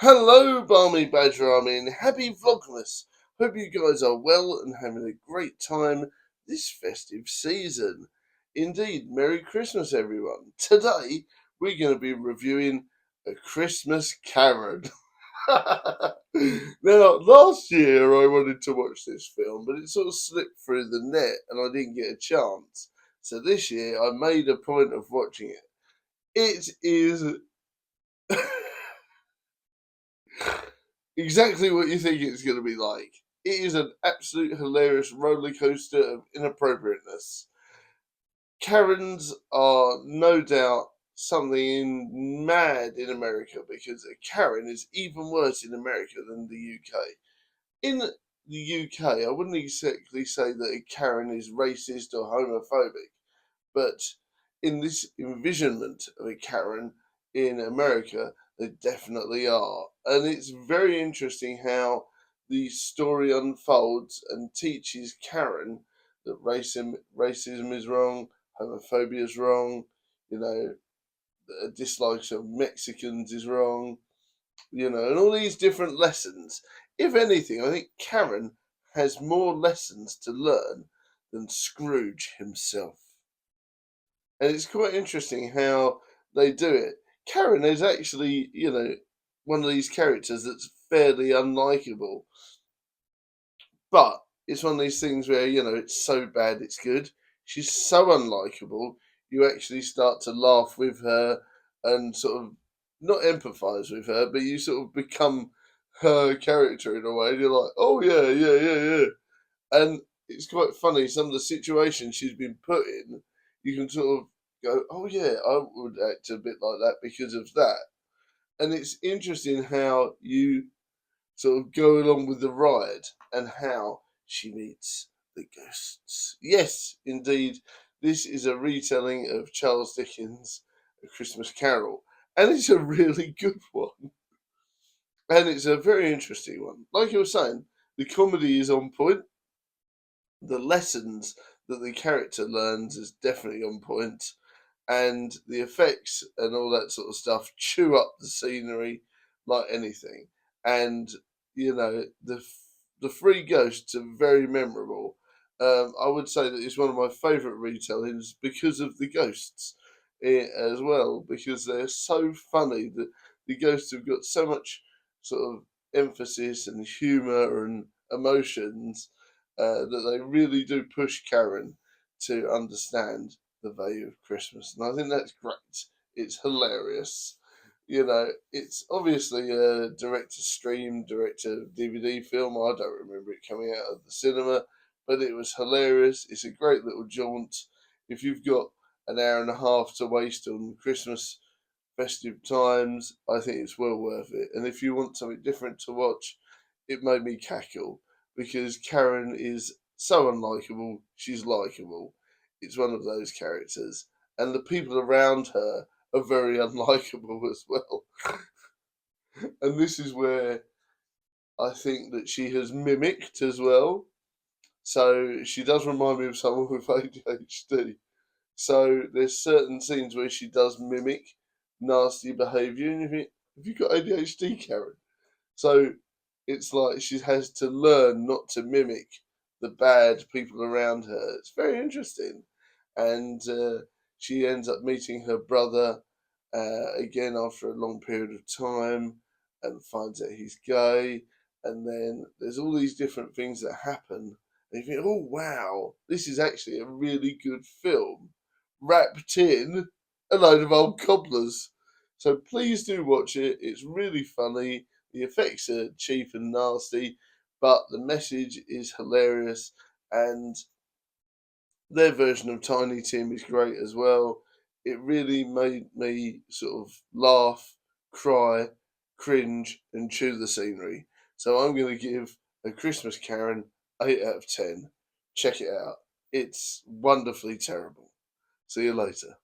Hello, Balmy Badger Army, and happy Vlogmas. Hope you guys are well and having a great time this festive season. Indeed, Merry Christmas, everyone. Today, we're going to be reviewing A Christmas Karen. Now, last year I wanted to watch this film, but it sort of slipped through the net and I didn't get a chance. So this year, I made a point of watching it. It is exactly what you think it's going to be like. It is an absolute hilarious roller coaster of inappropriateness. Karens are no doubt something mad in America because a Karen is even worse in America than the UK. In the UK, I wouldn't exactly say that a Karen is racist or homophobic, but in this envisionment of a Karen in America, they definitely are. And it's very interesting how the story unfolds and teaches Karen that racism is wrong, homophobia is wrong, you know, dislikes of Mexicans is wrong, and all these different lessons. If anything, I think Karen has more lessons to learn than Scrooge himself. And it's quite interesting how they do it. Karen is actually, one of these characters that's fairly unlikable, but it's one of these things where it's so bad it's good. She's so unlikable, you actually start to laugh with her and sort of not empathise with her, but you sort of become her character in a way. And you're like, oh yeah, yeah, yeah, yeah. And it's quite funny, some of the situations she's been put in, you can sort of go, oh yeah, I would act a bit like that because of that. And it's interesting how you sort of go along with the ride and how she meets the ghosts. Yes, indeed, this is a retelling of Charles Dickens' A Christmas Carol, and it's a really good one. And it's a very interesting one. Like you were saying, the comedy is on point, the lessons that the character learns is definitely on point, and the effects and all that sort of stuff chew up the scenery like anything. And the three ghosts are very memorable. I would say that it's one of my favourite retellings because of the ghosts as well, because they're so funny. That the ghosts have got so much sort of emphasis and humour and emotions that they really do push Karen to understand the value of Christmas. And I think that's great. It's hilarious. It's obviously a direct to stream, direct to DVD film. I don't remember it coming out of the cinema, but it was hilarious. It's a great little jaunt. If you've got an hour and a half to waste on Christmas festive times, I think it's well worth it. And if you want something different to watch, it made me cackle because Karen is so unlikable. She's likable. It's one of those characters, and the people around her are very unlikable as well. And this is where I think that she has mimicked as well. So she does remind me of someone with ADHD. So there's certain scenes where she does mimic nasty behaviour, and you think, have you got ADHD, Karen? So it's like she has to learn not to mimic the bad people around her. It's very interesting. And she ends up meeting her brother again after a long period of time and finds out he's gay. And then there's all these different things that happen. And you think, oh, wow, this is actually a really good film wrapped in a load of old cobblers. So please do watch it. It's really funny. The effects are cheap and nasty, but the message is hilarious, and their version of Tiny Tim is great as well. It really made me sort of laugh, cry, cringe, and chew the scenery. So I'm going to give A Christmas Karen 8 out of 10. Check it out. It's wonderfully terrible. See you later.